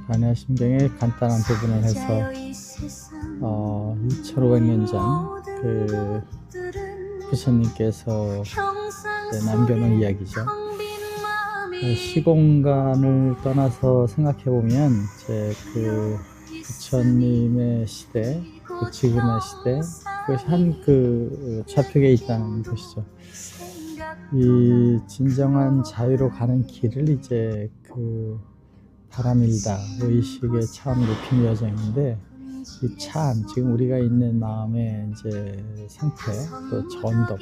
반야심경의 간단한 부분을 해서 2500년 전 그 부처님께서 남겨놓은 이야기죠. 시공간을 떠나서 생각해보면 그 부처님의 시대, 그 지금의 시대, 그것이 한 좌표에 있다는 것이죠. 이 진정한 자유로 가는 길을 이제 바람일다 의식의 차원 높임 여정인데, 이 차원, 지금 우리가 있는 마음의 이제 상태, 또 전도,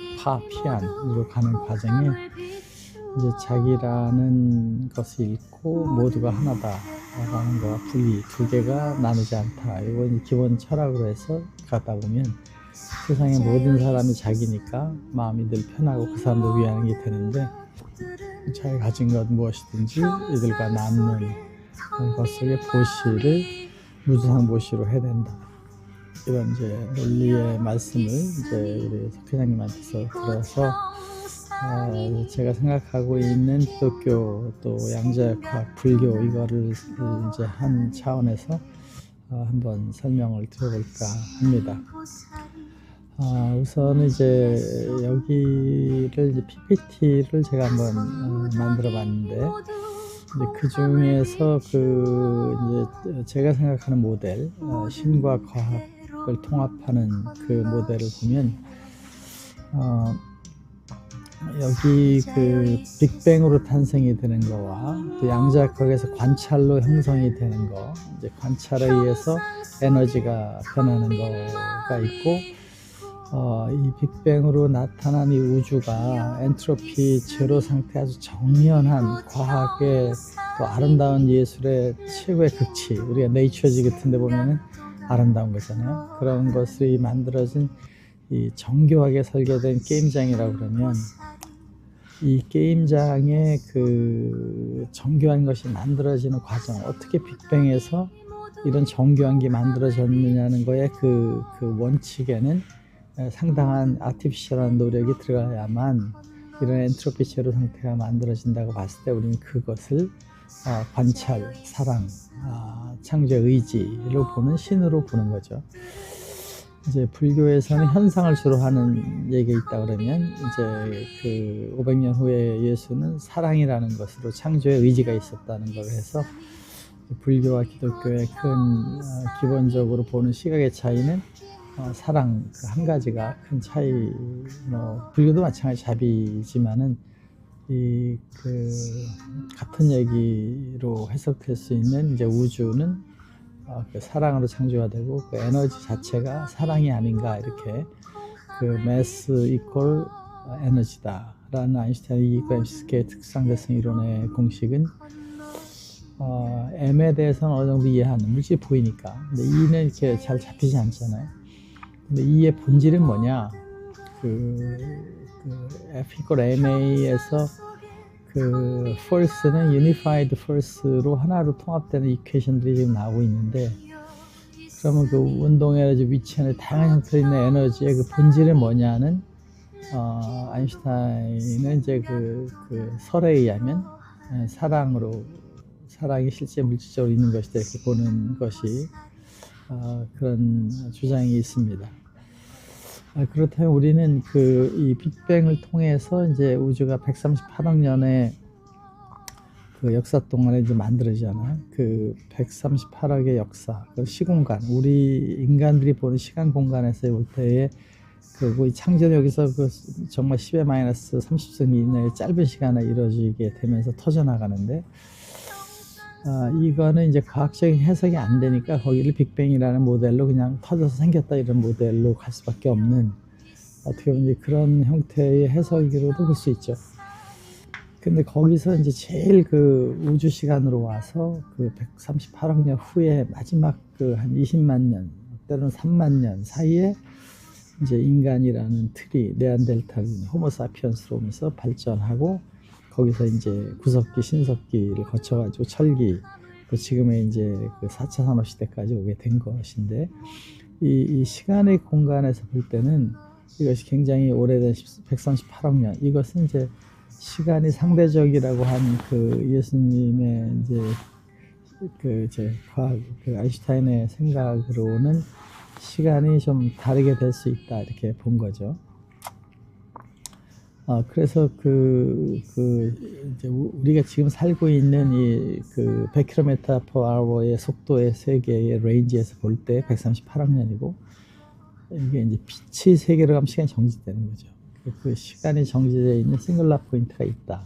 피안으로 가는 과정에 이제 자기라는 것을 잃고 모두가 하나다라는 거와 분리, 두 개가 나누지 않다. 이건 기본 철학으로 해서 가다 보면 세상의 모든 사람이 자기니까 마음이 늘 편하고 그 사람도 위하는 게 되는데, 자기가 가진 것 무엇이든지 이들과 나누는 것 속에 보시를 무주상 보시로 해야 된다. 이런 이제 논리의 말씀을 이제 우리 석회장님한테서 들어서 제가 생각하고 있는 기독교 또 양자역학 불교 이거를 이제 한 차원에서 한번 설명을 드려볼까 합니다. 우선 이제 여기를 이제 PPT를 제가 한번 만들어 봤는데, 이제 그 중에서 이제 제가 생각하는 모델, 신과 과학을 통합하는 그 모델을 보면, 여기 빅뱅으로 탄생이 되는 거와 또 양자역학에서 관찰로 형성이 되는 거, 이제 관찰에 의해서 에너지가 변하는 거가 있고, 이 빅뱅으로 나타난 이 우주가 엔트로피 제로 상태, 아주 정연한 과학의 또 아름다운 예술의 최고의 극치, 우리가 네이처지 같은 데 보면은 아름다운 거잖아요. 그런 것이 만들어진 이 정교하게 설계된 게임장이라고 그러면, 이 게임장의 정교한 것이 만들어지는 과정, 어떻게 빅뱅에서 이런 정교한 게 만들어졌느냐는 거에 그 원칙에는 상당한 아티피셜한 노력이 들어가야만 이런 엔트로피 제로 상태가 만들어진다고 봤을 때, 우리는 그것을 관찰, 사랑, 창조의 의지로 보는, 신으로 보는 거죠. 이제 불교에서는 현상을 주로 하는 얘기가 있다 그러면, 이제 500년 후에 예수는 사랑이라는 것으로 창조의 의지가 있었다는 걸 해서, 불교와 기독교의 큰 기본적으로 보는 시각의 차이는 사랑 한 가지가 큰 차이. 불교도 마찬가지 자비지만은 같은 얘기로 해석될 수 있는 이제 우주는 사랑으로 창조가 되고, 그 에너지 자체가 사랑이 아닌가, 이렇게 매스 이퀄 에너지다 라는 아인슈타인 이익과 MC2K의 특상대성 이론의 공식은, M에 대해서는 어느 정도 이해하는, 물질이 보이니까. 근데 E는 이렇게 잘 잡히지 않잖아요. 근데 E의 본질은 뭐냐, F 이퀄 MA에서 force는 unified force로 하나로 통합되는 이퀘이션들이 지금 나오고 있는데, 그러면 운동 에너지, 위치 에너지, 다양한 형태로 있는 에너지의 본질은 뭐냐는, 아인슈타인은 이제 설에 의하면 사랑이 실제 물질적으로 있는 것이다, 이렇게 보는 것이 그런 주장이 있습니다. 그렇다면 우리는 이 빅뱅을 통해서 이제 우주가 138억 년의 역사 동안에 이제 만들어지잖아요. 138억의 역사, 시공간, 우리 인간들이 보는 시간 공간에서 볼 때에 이 창조는 여기서 정말 10의 마이너스 30승 이내의 짧은 시간에 이루어지게 되면서 터져나가는데, 이거는 이제 과학적인 해석이 안 되니까 거기를 빅뱅이라는 모델로 그냥 터져서 생겼다, 이런 모델로 갈 수밖에 없는, 어떻게 보면 이제 그런 형태의 해석으로도 볼 수 있죠. 근데 거기서 이제 제일 우주 시간으로 와서 138억 년 후에 마지막 한 20만 년, 때로는 3만 년 사이에 이제 인간이라는 틀이 네안데르탈, 호모사피언스로 오면서 발전하고, 거기서 이제 구석기, 신석기를 거쳐가지고 철기, 또 지금의 이제 4차 산업시대까지 오게 된 것인데, 이 시간의 공간에서 볼 때는 이것이 굉장히 오래된 138억 년, 이것은 이제 시간이 상대적이라고 한 그 예수님의 이제 과학, 아인슈타인의 생각으로는 시간이 좀 다르게 될 수 있다 이렇게 본 거죠. 그래서 이제 우리가 지금 살고 있는 이 100km/h의 속도의 세계의 레인지에서 볼 때 138억 년이고, 이게 이제 빛의 세계로 가면 시간이 정지되는 거죠. 그 시간이 정지되어 있는 싱글라 포인트가 있다.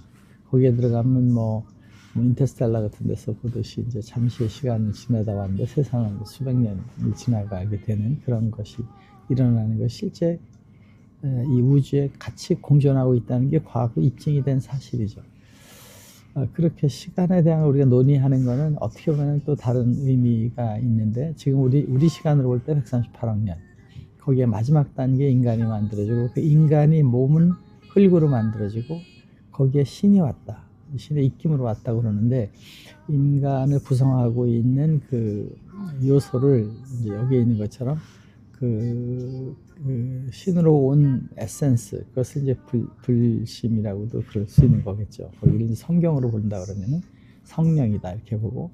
거기에 들어가면 인터스텔라 같은 데서 보듯이 이제 잠시의 시간을 지나다 왔는데 세상은 수백 년이 지나가게 되는 그런 것이 일어나는 것이 실제 이 우주에 같이 공존하고 있다는 게 과학으로 입증이 된 사실이죠. 그렇게 시간에 대한 우리가 논의하는 것은 어떻게 보면 또 다른 의미가 있는데, 지금 우리 시간으로 볼 때 138억 년, 거기에 마지막 단계 인간이 만들어지고, 그 인간이 몸은 흙으로 만들어지고 거기에 신이 왔다, 신의 입김으로 왔다고 그러는데, 인간을 구성하고 있는 그 요소를 이제 여기에 있는 것처럼 그 신으로 온 에센스, 그것을 이제 불심이라고도 그럴 수 있는 거겠죠. 거기를 이제 성경으로 본다 그러면은 성령이다 이렇게 보고,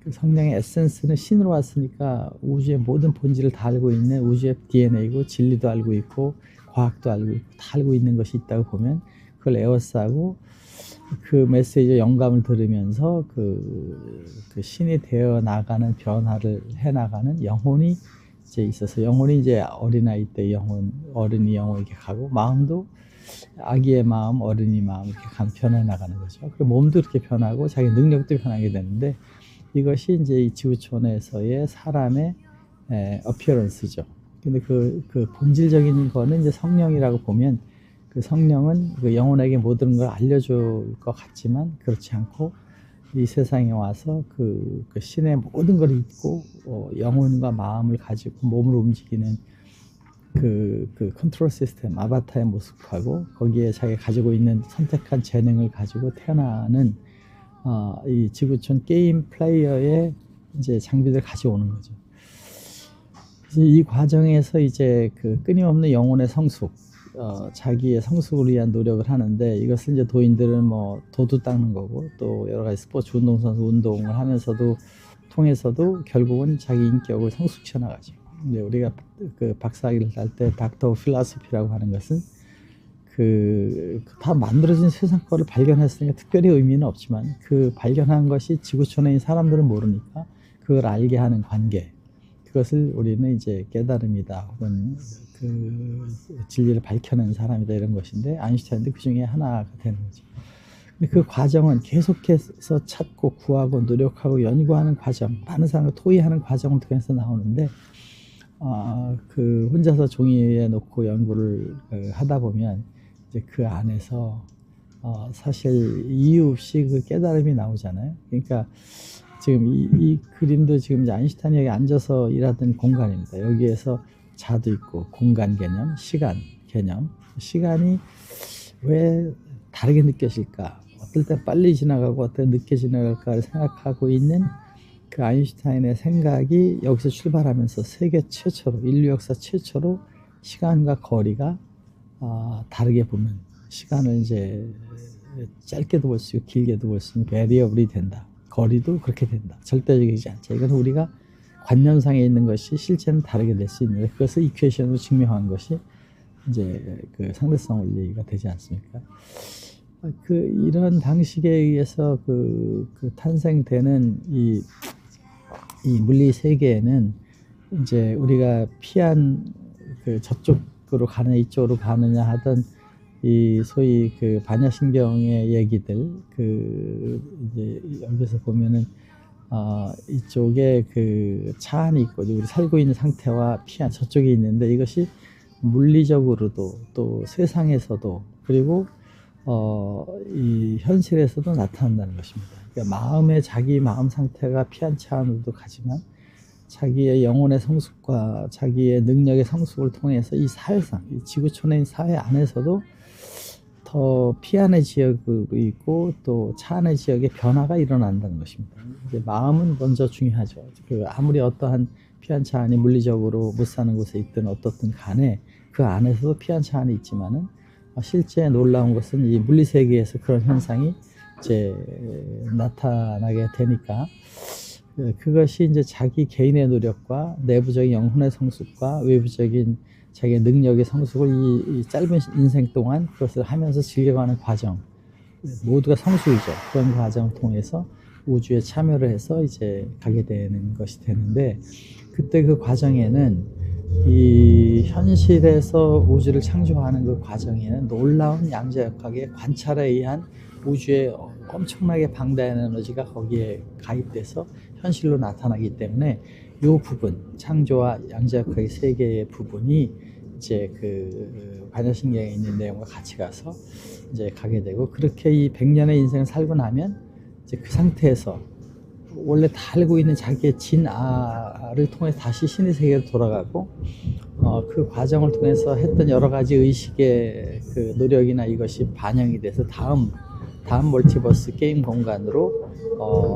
그 성령의 에센스는 신으로 왔으니까 우주의 모든 본질을 다 알고 있는, 우주의 DNA고 진리도 알고 있고 과학도 알고 있고 다 알고 있는 것이 있다고 보면, 그걸 에워싸고 그 메시지의 영감을 들으면서 그 신이 되어 나가는, 변화를 해 나가는 영혼이 이제 있어서, 영혼이 이제 어린아이 때 영혼, 어른이 영혼 이렇게 가고, 마음도 아기의 마음, 어른이 마음 이렇게 변해 나가는 거죠. 그리고 몸도 이렇게 변하고 자기 능력도 변하게 되는데, 이것이 이제 이 지구촌에서의 사람의 어피어런스죠. 근데 그 본질적인 거는 이제 성령이라고 보면, 그 성령은 그 영혼에게 모든 걸 알려줄 것 같지만 그렇지 않고, 이 세상에 와서 그 신의 모든 걸 잊고 영혼과 마음을 가지고 몸을 움직이는 그 컨트롤 시스템, 아바타의 모습하고, 거기에 자기가 가지고 있는 선택한 재능을 가지고 태어나는 이 지구촌 게임 플레이어의 이제 장비들 가져오는 거죠. 그래서 이 과정에서 이제 그 끊임없는 영혼의 성숙, 자기의 성숙을 위한 노력을 하는데, 이것을 이제 도인들은 도도 닦는 거고, 또 여러 가지 스포츠 운동선수 운동을 하면서도 통해서도 결국은 자기 인격을 성숙시켜 나가죠. 이제 우리가 그 박사학위를 할 때 닥터 필라소피라고 하는 것은 다 만들어진 세상 거를 발견했으니까 특별히 의미는 없지만, 그 발견한 것이 지구촌에 있는 사람들은 모르니까 그걸 알게 하는 관계, 그것을 우리는 이제 깨달음이다, 혹은 그 진리를 밝혀낸 사람이다 이런 것인데, 아인슈타인도 그 중에 하나가 되는 거죠. 근데 그 과정은 계속해서 찾고 구하고 노력하고 연구하는 과정, 많은 사람을 토의하는 과정을 통해서 나오는데, 그 혼자서 종이에 놓고 연구를 하다 보면 이제 그 안에서 사실 이유 없이 그 깨달음이 나오잖아요. 그러니까 지금 이 그림도 지금 이제 아인슈타인이 여기 앉아서 일하던 공간입니다. 여기에서 자도 있고, 공간 개념, 시간 개념, 시간이 왜 다르게 느껴질까, 어떨 때 빨리 지나가고 어떨 때 늦게 지나갈까를 생각하고 있는 그 아인슈타인의 생각이 여기서 출발하면서 세계 최초로, 인류 역사 최초로 시간과 거리가 다르게 보는, 시간을 이제 짧게도 볼 수 있고 길게도 볼 수 있는 베리어블이 된다. 거리도 그렇게 된다. 절대적이지 않죠. 이건 우리가 관념상에 있는 것이 실제는 다르게 될 수 있는데, 그것을 이퀘이션으로 증명한 것이 이제 그 상대성 원리가 되지 않습니까? 이런 방식에 의해서 탄생되는 이 물리 세계에는 이제 우리가 피한 저쪽으로 가느냐 이쪽으로 가느냐 하던 이 소위 반야신경의 얘기들, 이제 여기서 보면은 이쪽에 차 안이 있고, 우리 살고 있는 상태와 피한 저쪽에 있는데, 이것이 물리적으로도 또 세상에서도, 그리고 이 현실에서도 나타난다는 것입니다. 그러니까 자기 마음 상태가 피안치 안으로도 가지만, 자기의 영혼의 성숙과 자기의 능력의 성숙을 통해서 이 사회상, 이 지구촌에 있는 사회 안에서도 더 피안의 지역으로 있고 또 차안의 지역의 변화가 일어난다는 것입니다. 이제 마음은 먼저 중요하죠. 아무리 어떠한 피안차 안이 물리적으로 못 사는 곳에 있든 어떻든 간에 그 안에서도 피안차 안이 있지만은 실제 놀라운 것은 이 물리 세계에서 그런 현상이 이제 나타나게 되니까 그것이 이제 자기 개인의 노력과 내부적인 영혼의 성숙과 외부적인 자기의 능력의 성숙을 이 짧은 인생 동안 그것을 하면서 즐겨가는 과정, 모두가 성숙이죠. 그런 과정을 통해서 우주에 참여를 해서 이제 가게 되는 것이 되는데, 그때 그 과정에는 이 현실에서 우주를 창조하는 그 과정에는 놀라운 양자역학의 관찰에 의한 우주의 엄청나게 방대한 에너지가 거기에 가입돼서 현실로 나타나기 때문에 이 부분, 창조와 양자역학의 세 개의 부분이 이제 그 반야신경에 있는 내용과 같이 가서 이제 가게 되고, 그렇게 이 100년의 인생을 살고 나면 이제 그 상태에서 원래 다 알고 있는 자기의 진아를 통해 다시 신의 세계로 돌아가고, 그 과정을 통해서 했던 여러 가지 의식의 그 노력이나 이것이 반영이 돼서 다음 멀티버스 게임 공간으로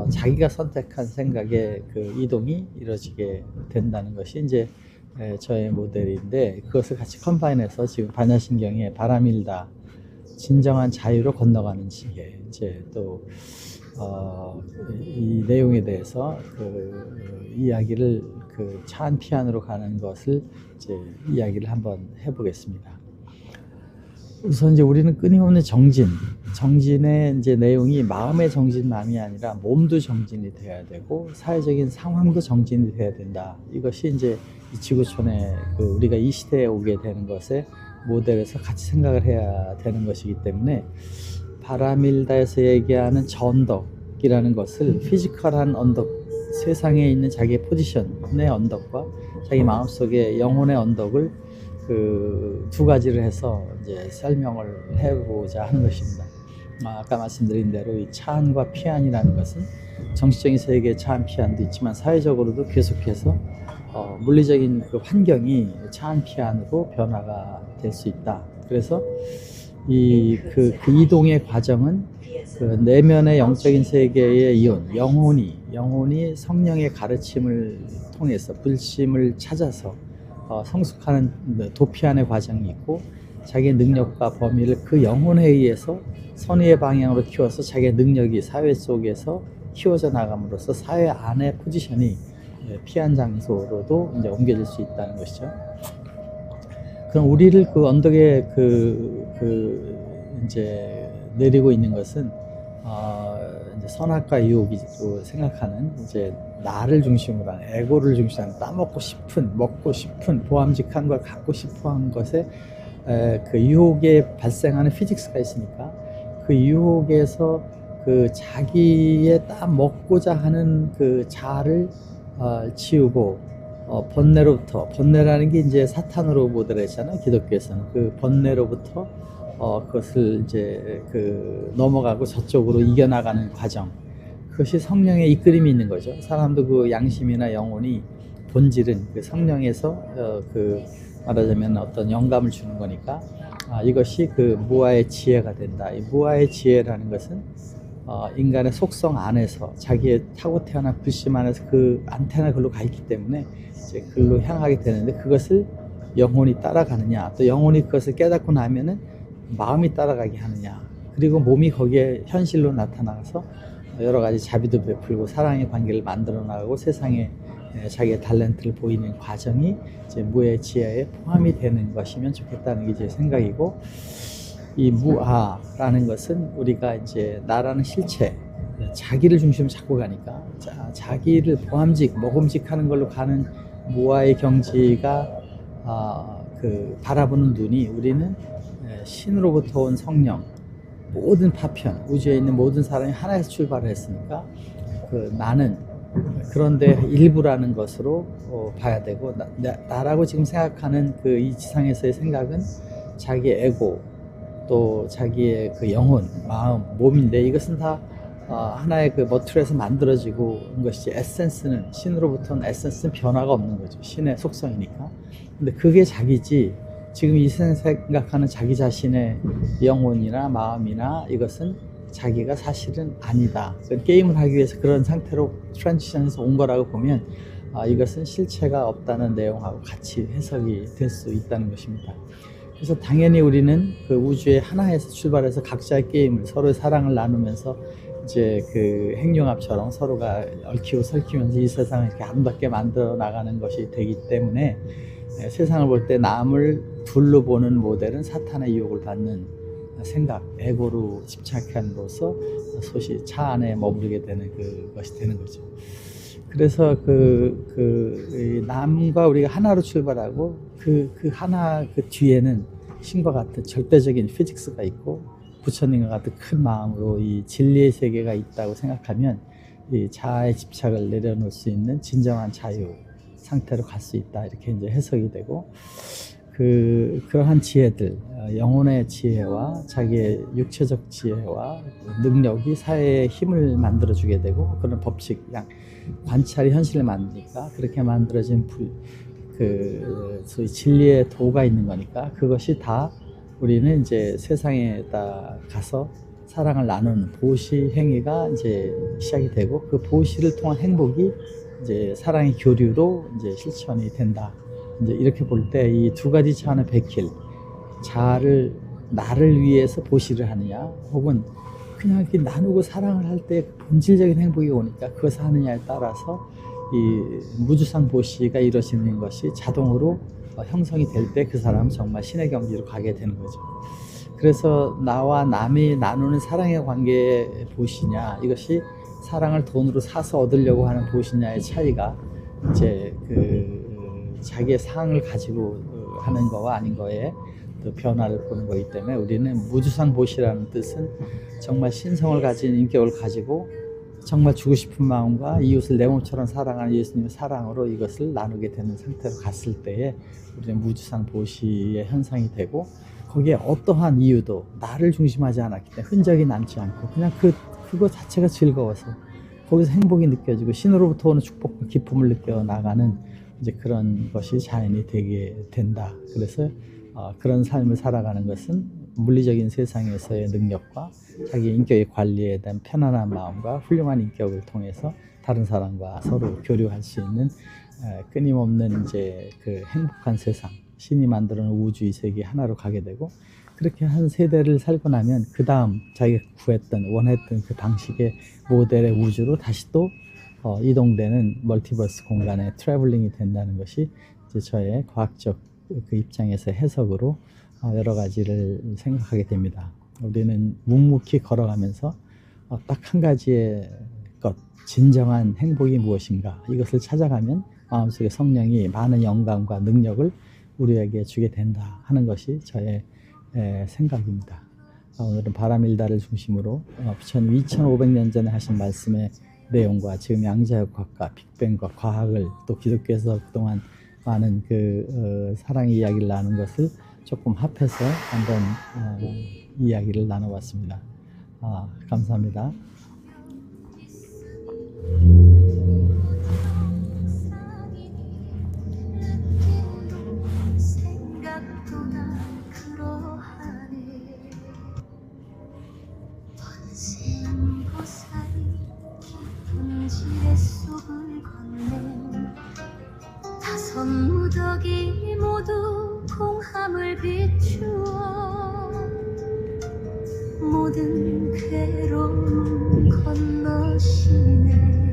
자기가 선택한 생각의 그 이동이 이루어지게 된다는 것이 이제 저의 모델인데, 그것을 같이 컴바인해서 지금 반야신경에 바람일다 진정한 자유로 건너가는 지혜, 이제 또 이 내용에 대해서 그 이야기를 그 차한 피안으로 가는 것을 이제 이야기를 한번 해보겠습니다. 우선 이제 우리는 끊임없는 정진의 이제 내용이 마음의 정진만이 아니라 몸도 정진이 돼야 되고 사회적인 상황도 정진이 돼야 된다. 이것이 이제 이 지구촌에 그 우리가 이 시대에 오게 되는 것에 모델에서 같이 생각을 해야 되는 것이기 때문에, 바람일다에서 얘기하는 언덕이라는 것을 피지컬한 언덕, 세상에 있는 자기의 포지션의 언덕과 자기 마음속의 영혼의 언덕을 그 두 가지를 해서 이제 설명을 해보자 하는 것입니다. 아까 말씀드린 대로 이 차안과 피안이라는 것은 정치적인 세계의 차안 피안도 있지만 사회적으로도 계속해서 물리적인 그 환경이 차안 피안으로 변화가 될 수 있다. 그래서 그 이동의 과정은 그 내면의 영적인 세계의 이온, 영혼이 성령의 가르침을 통해서 불심을 찾아서 성숙하는 도피하는 과정이 있고, 자기의 능력과 범위를 그 영혼에 의해서 선의의 방향으로 키워서 자기의 능력이 사회 속에서 키워져 나감으로써 사회 안의 포지션이 피한 장소로도 이제 옮겨질 수 있다는 것이죠. 그럼 우리를 그 언덕에 이제 내리고 있는 것은 이제 선악과 유혹이고 생각하는 이제 나를 중심으로 하는, 에고를 중심으로 하는, 따먹고 싶은, 먹고 싶은, 보암직한 걸 갖고 싶어한 것에 그 유혹에 발생하는 피직스가 있으니까, 그 유혹에서 그 자기의 먹고자 하는 그 자아를 치우고 번뇌라는 게 이제 사탄으로 모델했잖아요. 기독교에서는 그 번뇌로부터 그것을 이제 그 넘어가고 저쪽으로 이겨나가는 과정, 그것이 성령의 이끌림이 있는 거죠. 사람도 그 양심이나 영혼이 본질은 그 성령에서 그 말하자면 어떤 영감을 주는 거니까, 이것이 그 무아의 지혜가 된다. 이 무아의 지혜라는 것은 인간의 속성 안에서 자기의 타고 태어난 불심 안에서 그 안테나 글로 가 있기 때문에 이제 글로 향하게 되는데, 그것을 영혼이 따라가느냐, 또 영혼이 그것을 깨닫고 나면은 마음이 따라가게 하느냐, 그리고 몸이 거기에 현실로 나타나서 여러 가지 자비도 베풀고 사랑의 관계를 만들어 나가고 세상에 자기의 탤런트를 보이는 과정이 이제 무의 지혜에 포함이 되는 것이면 좋겠다는 게 제 생각이고, 이 무아라는 것은 우리가 이제 나라는 실체, 자기를 중심으로 잡고 가니까 자기를 먹음직하는 걸로 가는 무아의 경지가 그 바라보는 눈이, 우리는 신으로부터 온 성령, 모든 파편, 우주에 있는 모든 사람이 하나에서 출발을 했으니까 그 나는 그런데 일부라는 것으로 봐야 되고, 나라고 지금 생각하는 그 이 지상에서의 생각은 자기의 에고, 또 자기의 그 영혼, 마음, 몸인데, 이것은 다 하나의 그 머틀에서 만들어지고 온 것이지, 에센스는, 신으로부터는 에센스는 변화가 없는 거죠. 신의 속성이니까. 근데 그게 자기지, 지금 이 생각하는 자기 자신의 영혼이나 마음이나 이것은 자기가 사실은 아니다. 게임을 하기 위해서 그런 상태로 트랜지션에서 온 거라고 보면 이것은 실체가 없다는 내용하고 같이 해석이 될 수 있다는 것입니다. 그래서 당연히 우리는 그 우주의 하나에서 출발해서 각자의 게임을 서로의 사랑을 나누면서 이제 그 핵융합처럼 서로가 얽히고 설키면서 이 세상을 이렇게 아름답게 만들어 나가는 것이 되기 때문에 세상을 볼 때 남을 둘로 보는 모델은 사탄의 유혹을 받는 생각, 에고로 집착함으로써 소시 차 안에 머무르게 되는 그것이 되는 거죠. 그래서 남과 우리가 하나로 출발하고 그 하나 그 뒤에는 신과 같은 절대적인 피직스가 있고 부처님과 같은 큰 마음으로 이 진리의 세계가 있다고 생각하면 이 자아의 집착을 내려놓을 수 있는 진정한 자유 상태로 갈 수 있다, 이렇게 이제 해석이 되고, 그러한 지혜들, 영혼의 지혜와 자기의 육체적 지혜와 능력이 사회의 힘을 만들어주게 되고, 그런 법칙, 관찰이 현실을 만드니까 그렇게 만들어진 소위 진리의 도가 있는 거니까, 그것이 다 우리는 이제 세상에다 가서 사랑을 나누는 보시 행위가 이제 시작이 되고, 그 보시를 통한 행복이 이제 사랑의 교류로 이제 실천이 된다. 이제 이렇게 볼 때 이 두 가지 차원의 백길, 나를 위해서 보시를 하느냐, 혹은 그냥 이렇게 나누고 사랑을 할 때 본질적인 행복이 오니까 그것을 하느냐에 따라서 이 무주상 보시가 이루어지는 것이 자동으로 형성이 될 때 그 사람은 정말 신의 경지로 가게 되는 거죠. 그래서 나와 남이 나누는 사랑의 관계의 보시냐, 이것이 사랑을 돈으로 사서 얻으려고 하는 보시냐의 차이가 이제 자기의 상을 가지고 하는 거와 아닌 거에 또 변화를 보는 거기 때문에, 우리는 무주상 보시라는 뜻은 정말 신성을 가진 인격을 가지고 정말 주고 싶은 마음과 이웃을 내 몸처럼 사랑하는 예수님의 사랑으로 이것을 나누게 되는 상태로 갔을 때에 우리는 무주상 보시의 현상이 되고, 거기에 어떠한 이유도 나를 중심하지 않았기 때문에 흔적이 남지 않고 그냥 그거 자체가 즐거워서 거기서 행복이 느껴지고 신으로부터 오는 축복과 기쁨을 느껴 나가는 이제 그런 것이 자연이 되게 된다. 그래서 그런 삶을 살아가는 것은 물리적인 세상에서의 능력과 자기 인격의 관리에 대한 편안한 마음과 훌륭한 인격을 통해서 다른 사람과 서로 교류할 수 있는 끊임없는 이제 그 행복한 세상, 신이 만들어 놓은 우주 이 세계 하나로 가게 되고, 그렇게 한 세대를 살고 나면 그 다음 자기가 원했던 그 방식의 모델의 우주로 다시 또 이동되는 멀티버스 공간에 트래블링이 된다는 것이 이제 저의 과학적 그 입장에서 해석으로 여러 가지를 생각하게 됩니다. 우리는 묵묵히 걸어가면서 딱 한 가지의 것, 진정한 행복이 무엇인가, 이것을 찾아가면 마음속에 성령이 많은 영감과 능력을 우리에게 주게 된다 하는 것이 저의 생각입니다. 오늘은 바람일다를 중심으로 부처님 2500년 전에 하신 말씀의 내용과 지금 양자역학과 빅뱅과 과학을, 또 기독교에서 그동안 많은 사랑의 이야기를 나눈 것을 조금 합해서 한번 이야기를 나눠봤습니다. 감사합니다. 무더기 모두 공함을 비추어 모든 괴로움 건너시네.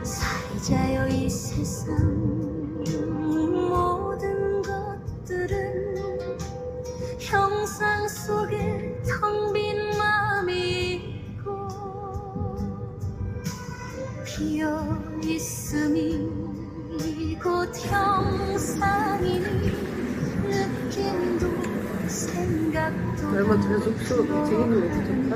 사이자여 이 세상 모든 것들은 형상 속에 텅 빈 마음이 있고 비어 있음이 곧 형상이니 느낌도 생각도 얼마 전에 숙소 되게 오래 됐다.